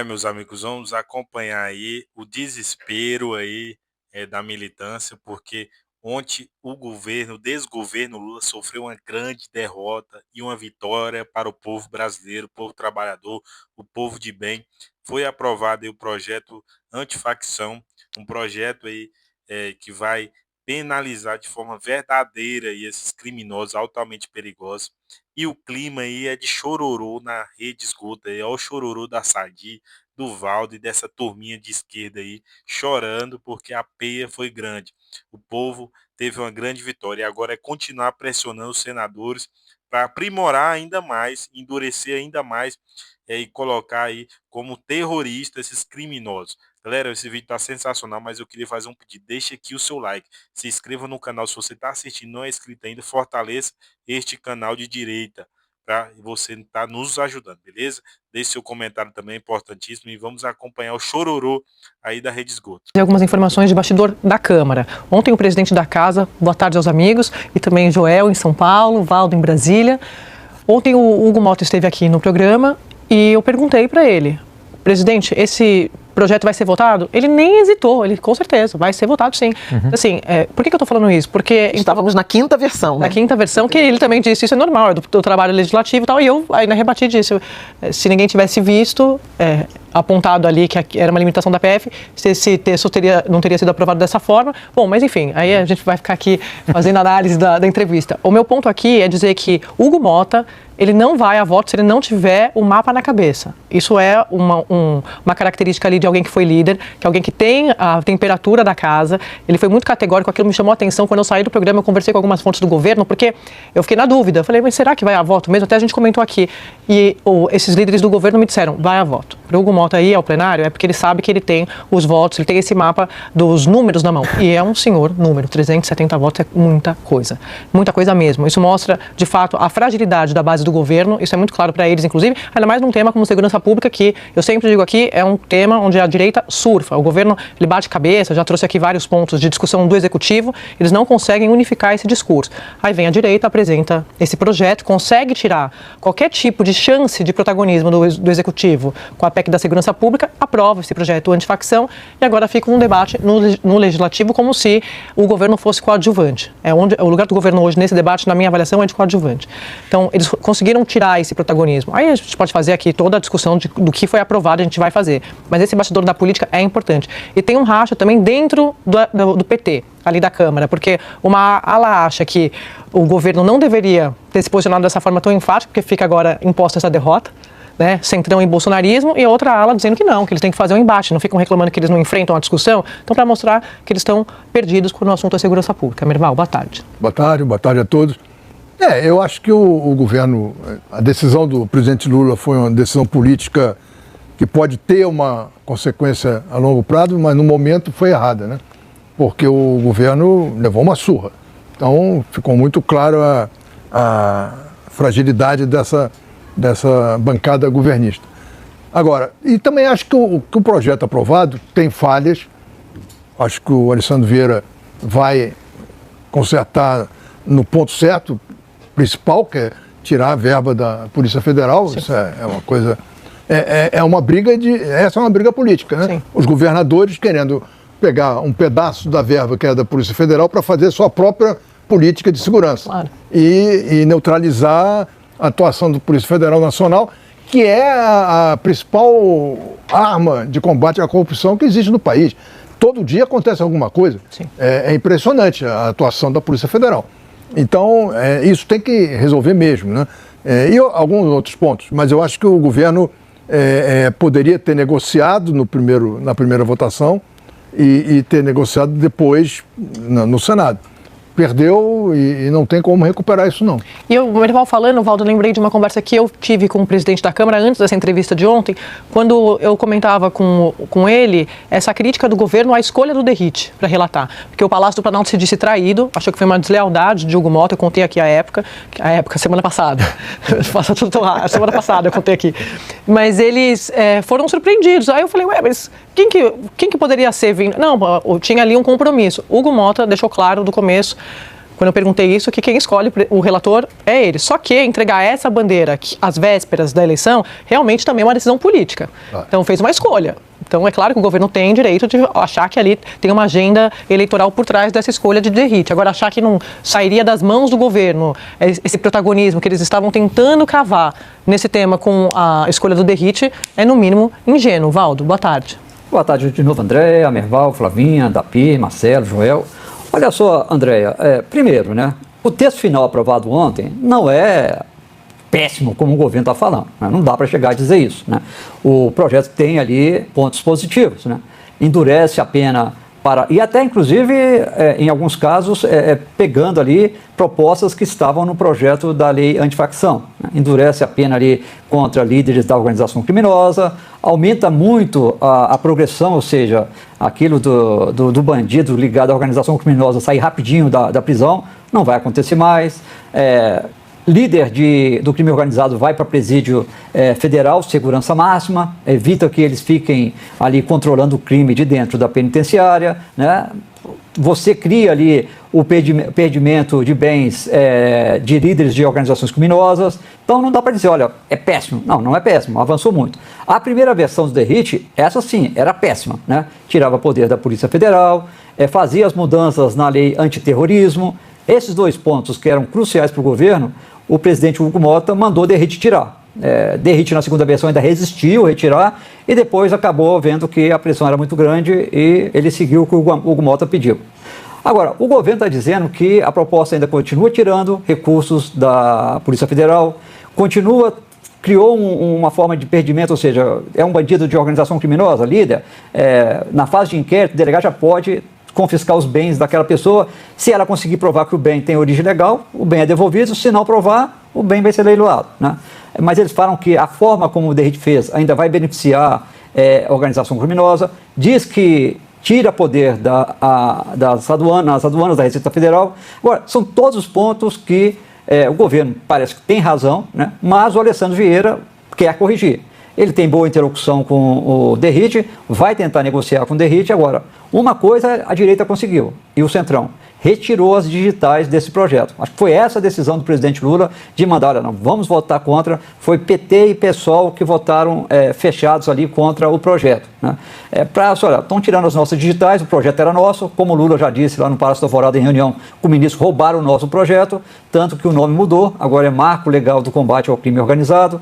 Meus amigos, vamos acompanhar aí o desespero aí da militância, porque ontem o desgoverno Lula sofreu uma grande derrota e uma vitória para o povo brasileiro, o povo trabalhador, o povo de bem. Foi aprovado aí o projeto antifacção, um projeto aí que vai penalizar de forma verdadeira aí esses criminosos altamente perigosos. E o clima aí é de chororô na rede esgoto aí, ó, o chororô da Sadi, do Valdo e dessa turminha de esquerda aí, chorando porque a peia foi grande. O povo teve uma grande vitória e agora é continuar pressionando os senadores para aprimorar ainda mais, endurecer ainda mais e colocar aí como terroristas esses criminosos. Galera, esse vídeo tá sensacional, mas eu queria fazer um pedido. Deixa aqui o seu like, se inscreva no canal se você está assistindo e não é inscrito ainda, fortaleça este canal de direita para você estar nos ajudando, beleza? Deixe seu comentário também, importantíssimo, e vamos acompanhar o chororô aí da Rede Esgoto. Algumas informações de bastidor da Câmara. Ontem o presidente da Casa, boa tarde aos amigos, e também Joel em São Paulo, Valdo em Brasília. Ontem o Hugo Mota esteve aqui no programa e eu perguntei para ele, presidente, esse projeto vai ser votado? Ele nem hesitou, ele com certeza vai ser votado sim. Assim, por que eu estou falando isso? Porque estávamos na quinta versão, né? Na quinta versão, que ele também disse, isso é normal, é do trabalho legislativo e tal, e eu ainda rebati disso. Se ninguém tivesse visto, apontado ali que era uma limitação da PF, se esse texto não teria sido aprovado dessa forma. Bom, mas enfim, aí a gente vai ficar aqui fazendo análise da entrevista. O meu ponto aqui é dizer que Hugo Mota, ele não vai a voto se ele não tiver o mapa na cabeça. Isso é uma característica ali de alguém que foi líder, que é alguém que tem a temperatura da casa. Ele foi muito categórico, aquilo me chamou a atenção. Quando eu saí do programa, eu conversei com algumas fontes do governo, porque eu fiquei na dúvida. Eu falei, mas será que vai a voto mesmo? Até a gente comentou aqui. E esses líderes do governo me disseram, vai a voto. Para o Hugo Mota ir ao plenário é porque ele sabe que ele tem os votos, ele tem esse mapa dos números na mão. E é um senhor número, 370 votos é muita coisa mesmo. Isso mostra, de fato, a fragilidade da base do governo, isso é muito claro para eles, inclusive, ainda mais num tema como segurança pública, que eu sempre digo aqui, é um tema onde a direita surfa. O governo, ele bate cabeça, já trouxe aqui vários pontos de discussão do executivo, eles não conseguem unificar esse discurso. Aí vem a direita, apresenta esse projeto, consegue tirar qualquer tipo de chance de protagonismo do executivo com a PEC da segurança pública, aprova esse projeto antifacção e agora fica um debate no legislativo como se o governo fosse coadjuvante. O lugar do governo hoje nesse debate, na minha avaliação, é de coadjuvante. Então, eles conseguiram tirar esse protagonismo. Aí a gente pode fazer aqui toda a discussão do que foi aprovado, a gente vai fazer. Mas esse bastidor da política é importante. E tem um racha também dentro do PT, ali da Câmara, porque uma ala acha que o governo não deveria ter se posicionado dessa forma tão enfática, porque fica agora imposta essa derrota, né, centrão em bolsonarismo, e outra ala dizendo que não, que eles têm que fazer um embate, não ficam reclamando que eles não enfrentam a discussão. Então, para mostrar que eles estão perdidos quando o assunto é segurança pública. Merval, boa tarde. Boa tarde a todos. Eu acho que o governo, a decisão do presidente Lula foi uma decisão política que pode ter uma consequência a longo prazo, mas no momento foi errada, né? Porque o governo levou uma surra. Então, ficou muito claro a fragilidade dessa bancada governista. Agora, e também acho que o projeto aprovado tem falhas. Acho que o Alessandro Vieira vai consertar no ponto certo, principal, que é tirar a verba da Polícia Federal. Sim. Isso é uma coisa... Essa é uma briga política, né? Sim. Os governadores querendo pegar um pedaço da verba que é da Polícia Federal para fazer sua própria política de segurança. Claro. E neutralizar a atuação da Polícia Federal Nacional, que é a principal arma de combate à corrupção que existe no país. Todo dia acontece alguma coisa. É impressionante a atuação da Polícia Federal. Então, isso tem que resolver mesmo, né? E alguns outros pontos, mas eu acho que o governo poderia ter negociado na primeira votação e ter negociado depois no Senado. Perdeu e não tem como recuperar isso, não. E o Merval falando, Valdo, lembrei de uma conversa que eu tive com o presidente da Câmara antes dessa entrevista de ontem, quando eu comentava com ele essa crítica do governo à escolha do Derrite para relatar. Porque o Palácio do Planalto se disse traído, achou que foi uma deslealdade de Hugo Mota, eu contei aqui a época, semana passada. Passa tudo tão rápido, semana passada eu contei aqui. Mas eles foram surpreendidos. Aí eu falei, mas quem que poderia ser vindo? Não, tinha ali um compromisso. Hugo Mota deixou claro do começo, Quando eu perguntei isso, que quem escolhe o relator é ele. Só que entregar essa bandeira às vésperas da eleição realmente também é uma decisão política. Então fez uma escolha. Então é claro que o governo tem direito de achar que ali tem uma agenda eleitoral por trás dessa escolha de Derrite. Agora, achar que não sairia das mãos do governo esse protagonismo que eles estavam tentando cavar nesse tema com a escolha do Derrite é no mínimo ingênuo. Valdo, boa tarde. Boa tarde de novo, Andréia, Merval, Flavinha, Dapir, Marcelo, Joel. Olha só, Andréia, primeiro, né, o texto final aprovado ontem não é péssimo como o governo está falando, né? Não dá para chegar a dizer isso, né? O projeto tem ali pontos positivos, né? Endurece a pena para... E até, inclusive, em alguns casos, pegando ali propostas que estavam no projeto da lei antifacção, né? Endurece a pena ali contra líderes da organização criminosa, aumenta muito a progressão, ou seja, aquilo do bandido ligado à organização criminosa sair rapidinho da prisão, não vai acontecer mais. Líder do crime organizado vai para presídio federal, segurança máxima, evita que eles fiquem ali controlando o crime de dentro da penitenciária, né? Você cria ali o perdimento de bens de líderes de organizações criminosas. Então não dá para dizer, olha, é péssimo. Não, não é péssimo, avançou muito. A primeira versão do Derrite, essa sim, era péssima, né? Tirava poder da Polícia Federal, fazia as mudanças na lei antiterrorismo. Esses dois pontos que eram cruciais para o governo, o presidente Hugo Mota mandou Derrite tirar. Derrite na segunda versão ainda resistiu a retirar e depois acabou vendo que a pressão era muito grande e ele seguiu o que o Hugo Mota pediu. Agora, o governo está dizendo que a proposta ainda continua tirando recursos da Polícia Federal, criou uma forma de perdimento, ou seja, é um bandido de organização criminosa, líder, na fase de inquérito, o delegado já pode confiscar os bens daquela pessoa. Se ela conseguir provar que o bem tem origem legal, o bem é devolvido. Se não provar, o bem vai ser leiloado, né? Mas eles falam que a forma como o Derrite fez ainda vai beneficiar a organização criminosa. Diz que tira poder das aduanas da Receita Federal. Agora, são todos os pontos que o governo parece que tem razão, né? Mas o Alessandro Vieira quer corrigir. Ele tem boa interlocução com o Derrite, vai tentar negociar com o Derrite. Agora, uma coisa a direita conseguiu, e o Centrão retirou as digitais desse projeto. Acho que foi essa a decisão do presidente Lula de mandar, olha, não, vamos votar contra. Foi PT e PSOL que votaram fechados ali contra o projeto, né? Olha, estão tirando as nossas digitais, o projeto era nosso, como o Lula já disse lá no Palácio da Alvorada em reunião com o ministro, roubaram o nosso projeto, tanto que o nome mudou, agora é Marco Legal do Combate ao Crime Organizado.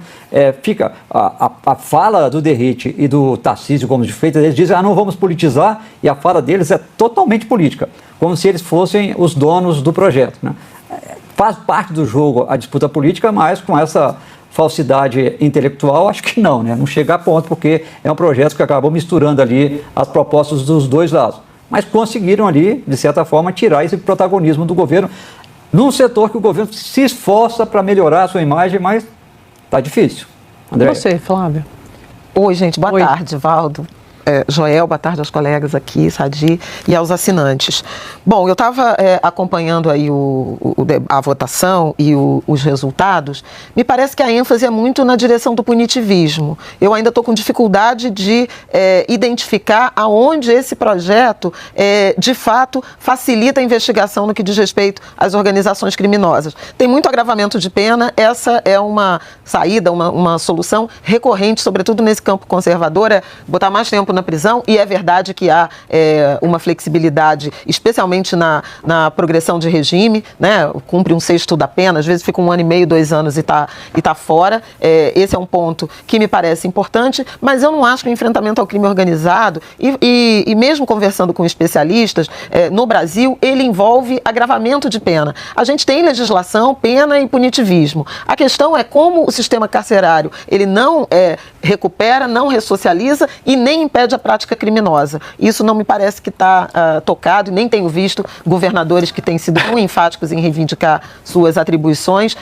Fica a fala do Derrite e do Tarcísio Gomes de Freitas, eles dizem, não vamos politizar, e a fala deles é totalmente política, como se eles fossem os donos do projeto, né? Faz parte do jogo a disputa política, mas com essa falsidade intelectual, acho que não, né? Não chega a ponto, porque é um projeto que acabou misturando ali as propostas dos dois lados. Mas conseguiram ali, de certa forma, tirar esse protagonismo do governo, num setor que o governo se esforça para melhorar a sua imagem, mas está difícil. André? E você, Flávia? Oi, gente, boa tarde, Valdo. Joel, boa tarde aos colegas aqui, Sadi, e aos assinantes. Bom, eu estava acompanhando aí a votação e os resultados. Me parece que a ênfase é muito na direção do punitivismo. Eu ainda estou com dificuldade de identificar aonde esse projeto, de fato, facilita a investigação no que diz respeito às organizações criminosas. Tem muito agravamento de pena, essa é uma saída, uma solução recorrente, sobretudo nesse campo conservador, botar mais tempo na prisão, e é verdade que há uma flexibilidade, especialmente na progressão de regime, né? Cumpre 1/6 da pena, às vezes fica 1 ano e meio, 2 anos e tá fora. Esse é um ponto que me parece importante, mas eu não acho que o enfrentamento ao crime organizado, e mesmo conversando com especialistas, no Brasil, ele envolve agravamento de pena. A gente tem legislação, pena e punitivismo. A questão é como o sistema carcerário, ele não recupera, não ressocializa e nem impede a prática criminosa. Isso não me parece que está tocado, e nem tenho visto governadores que têm sido tão enfáticos em reivindicar suas atribuições,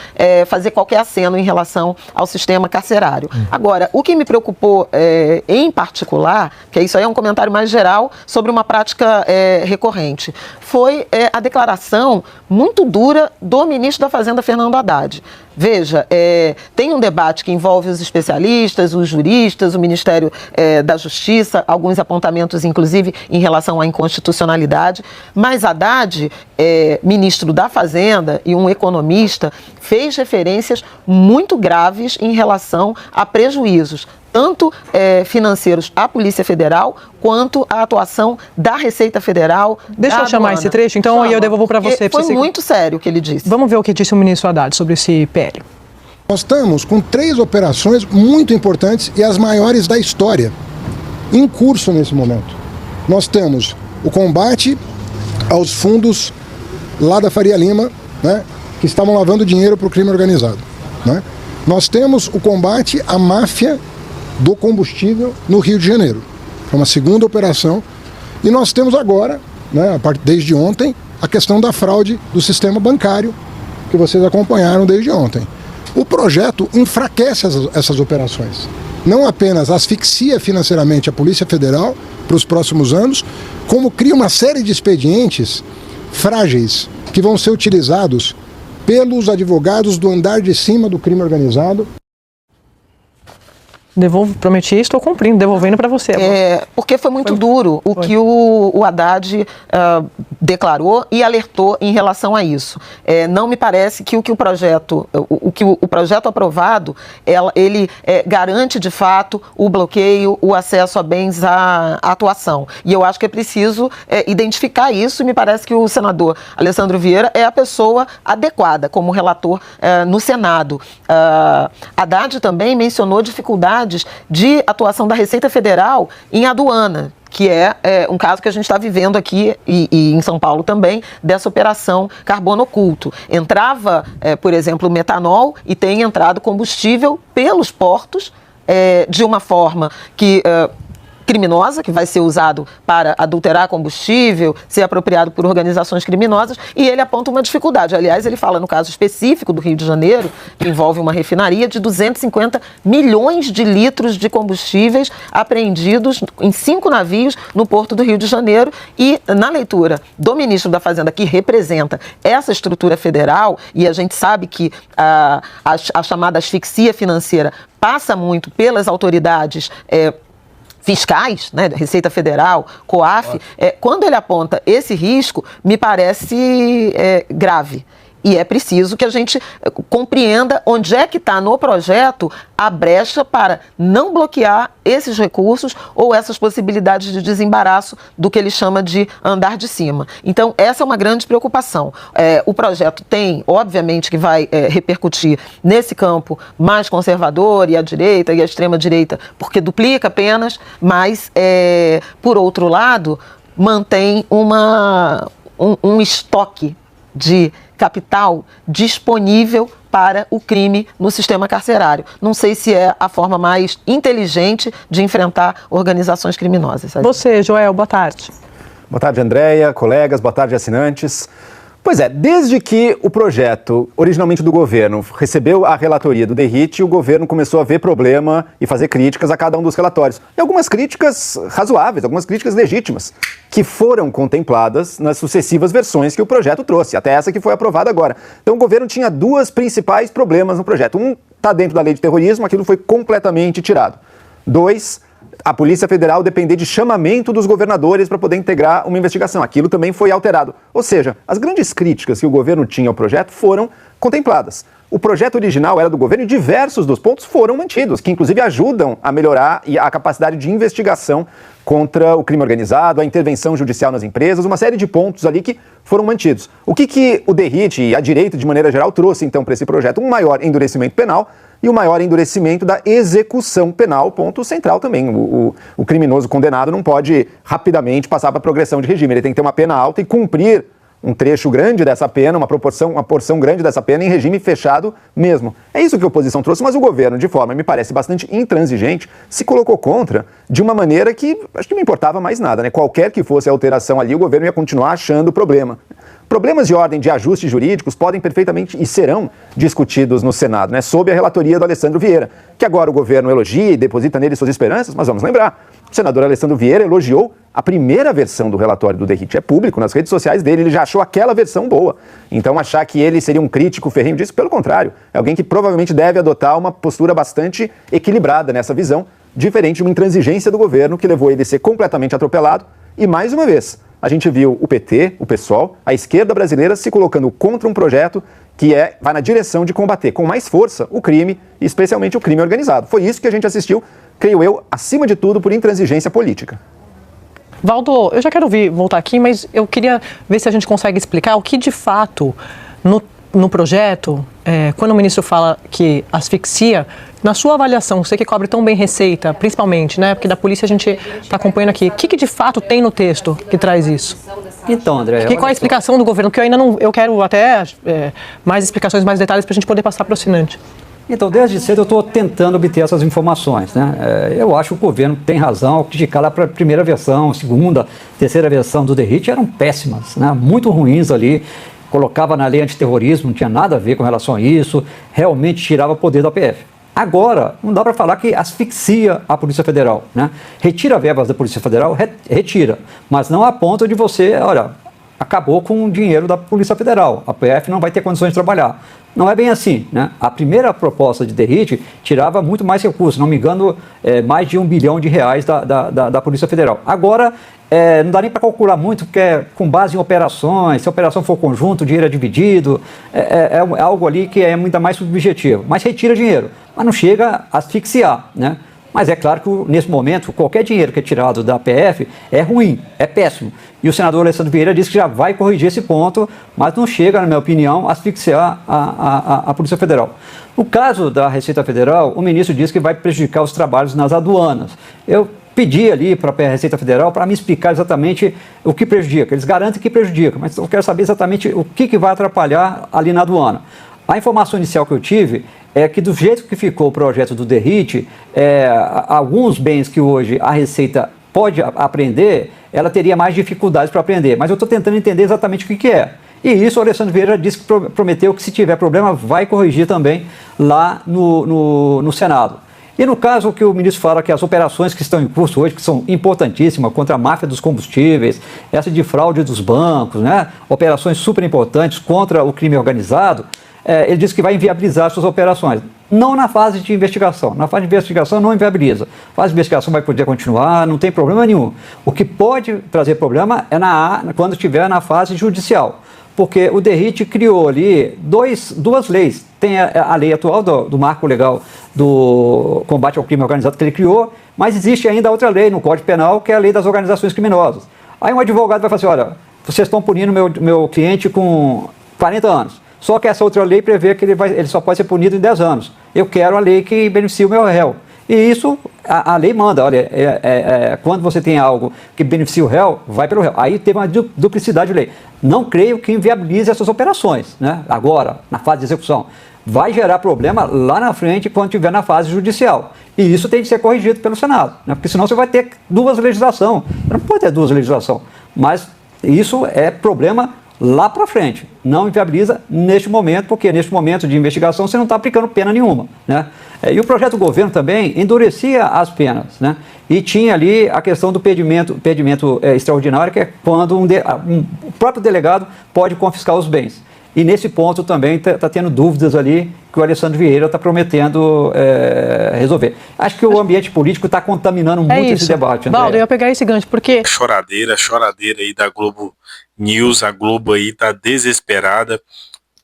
fazer qualquer aceno em relação ao sistema carcerário. Agora, o que me preocupou em particular, que isso aí é um comentário mais geral sobre uma prática recorrente, foi a declaração muito dura do ministro da Fazenda, Fernando Haddad. Veja, tem um debate que envolve os especialistas, os juristas, o Ministério da Justiça, alguns apontamentos, inclusive, em relação à inconstitucionalidade, mas Haddad, ministro da Fazenda e um economista, fez referências muito graves em relação a prejuízos, tanto financeiros à Polícia Federal, quanto à atuação da Receita Federal. Deixa eu chamar esse trecho, então, e eu devolvo para você. Foi muito sério o que ele disse. Vamos ver o que disse o ministro Haddad sobre esse PL. Nós estamos com 3 operações muito importantes e as maiores da história em curso nesse momento. Nós temos o combate aos fundos lá da Faria Lima, né, que estavam lavando dinheiro para o crime organizado, né? Nós temos o combate à máfia do combustível no Rio de Janeiro. É uma segunda operação. E nós temos agora, né, desde ontem, a questão da fraude do sistema bancário, que vocês acompanharam desde ontem. O projeto enfraquece essas operações. Não apenas asfixia financeiramente a Polícia Federal para os próximos anos, como cria uma série de expedientes frágeis que vão ser utilizados pelos advogados do andar de cima do crime organizado. Devolvo, prometi, estou cumprindo, devolvendo para você. Porque foi muito duro o que o Haddad declarou e alertou em relação a isso. Não me parece que o projeto aprovado, ele garante de fato o bloqueio, o acesso a bens à atuação. E eu acho que é preciso identificar isso, e me parece que o senador Alessandro Vieira é a pessoa adequada como relator no Senado. Haddad também mencionou dificuldades de atuação da Receita Federal em aduana, que é um caso que a gente está vivendo aqui e em São Paulo também, dessa operação carbono oculto. Entrava, por exemplo, metanol e tem entrado combustível pelos portos de uma forma que... criminosa, que vai ser usado para adulterar combustível, ser apropriado por organizações criminosas, e ele aponta uma dificuldade. Aliás, ele fala no caso específico do Rio de Janeiro, que envolve uma refinaria, de 250 milhões de litros de combustíveis apreendidos em 5 navios no Porto do Rio de Janeiro, e na leitura do ministro da Fazenda, que representa essa estrutura federal, e a gente sabe que a chamada asfixia financeira passa muito pelas autoridades fiscais, né, Receita Federal, COAF, quando ele aponta esse risco, me parece grave. E é preciso que a gente compreenda onde é que está no projeto a brecha para não bloquear esses recursos ou essas possibilidades de desembaraço do que ele chama de andar de cima. Então, essa é uma grande preocupação. O projeto tem, obviamente, que vai repercutir nesse campo mais conservador, e a direita e a extrema-direita, porque duplica penas, mas, por outro lado, mantém um estoque de capital disponível para o crime no sistema carcerário. Não sei se é a forma mais inteligente de enfrentar organizações criminosas. Sabe? Você, Joel, boa tarde. Boa tarde, Andréia, colegas, boa tarde, assinantes. Pois é, desde que o projeto, originalmente do governo, recebeu a relatoria do DERIT, o governo começou a ver problema e fazer críticas a cada um dos relatórios. E algumas críticas razoáveis, algumas críticas legítimas, que foram contempladas nas sucessivas versões que o projeto trouxe, até essa que foi aprovada agora. Então o governo tinha 2 principais problemas no projeto. Um está dentro da lei de terrorismo, aquilo foi completamente tirado. 2, a Polícia Federal depender de chamamento dos governadores para poder integrar uma investigação. Aquilo também foi alterado. Ou seja, as grandes críticas que o governo tinha ao projeto foram contempladas. O projeto original era do governo e diversos dos pontos foram mantidos, que inclusive ajudam a melhorar a capacidade de investigação contra o crime organizado, a intervenção judicial nas empresas, uma série de pontos ali que foram mantidos. O que o DERIT e a direita, de maneira geral, trouxe então para esse projeto? Um maior endurecimento penal e o maior endurecimento da execução penal, ponto central também. O criminoso condenado não pode rapidamente passar para a progressão de regime, ele tem que ter uma pena alta e cumprir um trecho grande dessa pena, uma porção grande dessa pena em regime fechado mesmo. É isso que a oposição trouxe, mas o governo, de forma, me parece, bastante intransigente, se colocou contra de uma maneira que acho que não importava mais nada, né? Qualquer que fosse a alteração ali, o governo ia continuar achando problema. Problemas de ordem de ajustes jurídicos podem perfeitamente e serão discutidos no Senado, né? Sob a relatoria do Alessandro Vieira, que agora o governo elogia e deposita nele suas esperanças, mas vamos lembrar, O senador Alessandro Vieira elogiou a primeira versão do relatório do Derrite. É público, nas redes sociais dele, ele já achou aquela versão boa. Então, achar que ele seria um crítico ferrenho disso, pelo contrário, é alguém que provavelmente deve adotar uma postura bastante equilibrada nessa visão, diferente de uma intransigência do governo que levou ele a ser completamente atropelado. E, mais uma vez, a gente viu o PT, o PSOL, a esquerda brasileira se colocando contra um projeto que vai na direção de combater com mais força o crime, especialmente o crime organizado. Foi isso que a gente assistiu, creio eu, acima de tudo, por intransigência política. Valdo, eu já quero voltar aqui, mas eu queria ver se a gente consegue explicar o que de fato no projeto, quando o ministro fala que asfixia, na sua avaliação, você que cobre tão bem Receita, principalmente, né? Porque da polícia a gente está acompanhando aqui. O que de fato tem no texto que traz isso? Então, André... Qual é a explicação do governo? Porque eu ainda não... Eu quero até mais explicações, mais detalhes para a gente poder passar para o assinante. Então, desde cedo eu estou tentando obter essas informações, né? Eu acho que o governo tem razão ao criticar lá para a primeira versão, segunda, terceira versão do Derrite eram péssimas, né? Muito ruins ali. Colocava na lei antiterrorismo, não tinha nada a ver com relação a isso, realmente tirava poder da PF. Agora, não dá para falar que asfixia a Polícia Federal, né? Retira verbas da Polícia Federal, retira, mas não a ponto de você, olha, acabou com o dinheiro da Polícia Federal, a PF não vai ter condições de trabalhar. Não é bem assim, né? A primeira proposta de Derrite tirava muito mais recursos, não me engano, mais de R$1 bilhão da Polícia Federal. Agora, não dá nem para calcular muito, porque é com base em operações, se a operação for conjunto, o dinheiro é dividido, é algo ali que é ainda mais subjetivo, mas retira dinheiro, mas não chega a asfixiar, né? Mas é claro que nesse momento, qualquer dinheiro que é tirado da PF é ruim, é péssimo. E o senador Alessandro Vieira disse que já vai corrigir esse ponto, mas não chega, na minha opinião, a asfixiar a Polícia Federal. No caso da Receita Federal, o ministro disse que vai prejudicar os trabalhos nas aduanas. Eu pedi ali para a Receita Federal para me explicar exatamente o que prejudica. Eles garantem que prejudica, mas eu quero saber exatamente o que vai atrapalhar ali na aduana. A informação inicial que eu tive é que do jeito que ficou o projeto do Derrite, alguns bens que hoje a Receita pode apreender, ela teria mais dificuldades para aprender. Mas eu estou tentando entender exatamente o que é. E isso o Alessandro Vieira disse que prometeu que se tiver problema vai corrigir também lá no Senado. E no caso que o ministro fala que as operações que estão em curso hoje, que são importantíssimas, contra a máfia dos combustíveis, essa de fraude dos bancos, né? Operações super importantes contra o crime organizado, ele disse que vai inviabilizar suas operações. Não na fase de investigação. Na fase de investigação não inviabiliza. A fase de investigação vai poder continuar, não tem problema nenhum. O que pode trazer problema é quando estiver na fase judicial. Porque o Derrite criou ali duas leis. Tem a lei atual do marco legal do combate ao crime organizado que ele criou, mas existe ainda outra lei no Código Penal, que é a lei das organizações criminosas. Aí um advogado vai falar assim, olha, vocês estão punindo meu cliente com 40 anos. Só que essa outra lei prevê que ele só pode ser punido em 10 anos. Eu quero a lei que beneficie o meu réu. E isso, a lei manda, olha, quando você tem algo que beneficia o réu, vai pelo réu. Aí teve uma duplicidade de lei. Não creio que inviabilize essas operações, né? Agora, na fase de execução. Vai gerar problema lá na frente quando estiver na fase judicial. E isso tem que ser corrigido pelo Senado, né? Porque senão você vai ter duas legislações. Não pode ter duas legislações. Mas isso é problema lá para frente. Não inviabiliza neste momento, porque neste momento de investigação você não está aplicando pena nenhuma, né? E o projeto do governo também endurecia as penas, né? E tinha ali a questão do pedimento extraordinário, que é quando o próprio delegado pode confiscar os bens. E nesse ponto também está tendo dúvidas ali que o Alessandro Vieira está prometendo resolver. Acho que o ambiente político está contaminando muito esse debate, André. Valdo, eu ia pegar esse gancho, porque... Choradeira aí da Globo News, a Globo aí tá desesperada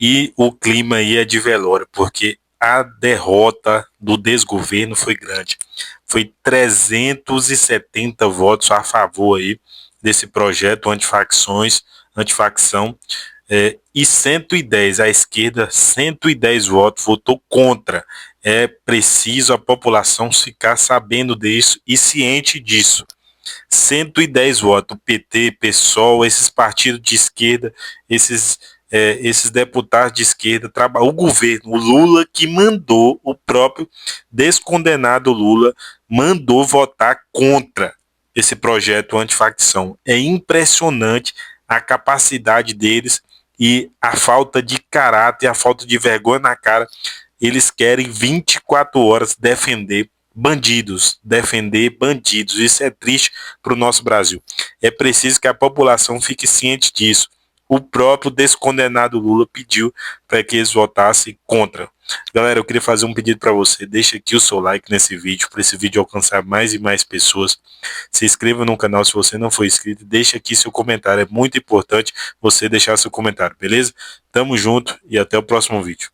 e o clima aí é de velório, porque a derrota do desgoverno foi grande. Foi 370 votos a favor aí desse projeto antifacção, e 110, a esquerda, 110 votos, votou contra. É preciso a população ficar sabendo disso e ciente disso. 110 votos, o PT, PSOL, esses partidos de esquerda, esses deputados de esquerda, o governo, o Lula que mandou, o próprio descondenado Lula, mandou votar contra esse projeto antifacção. É impressionante a capacidade deles e a falta de caráter, a falta de vergonha na cara. Eles querem 24 horas defender bandidos, defender bandidos. Isso é triste para o nosso Brasil. É preciso que a população fique ciente disso. O próprio descondenado Lula pediu para que eles votassem contra. Galera, eu queria fazer um pedido para você. Deixa aqui o seu like nesse vídeo, para esse vídeo alcançar mais e mais pessoas. Se inscreva no canal se você não for inscrito. Deixa aqui seu comentário. É muito importante você deixar seu comentário, beleza? Tamo junto e até o próximo vídeo.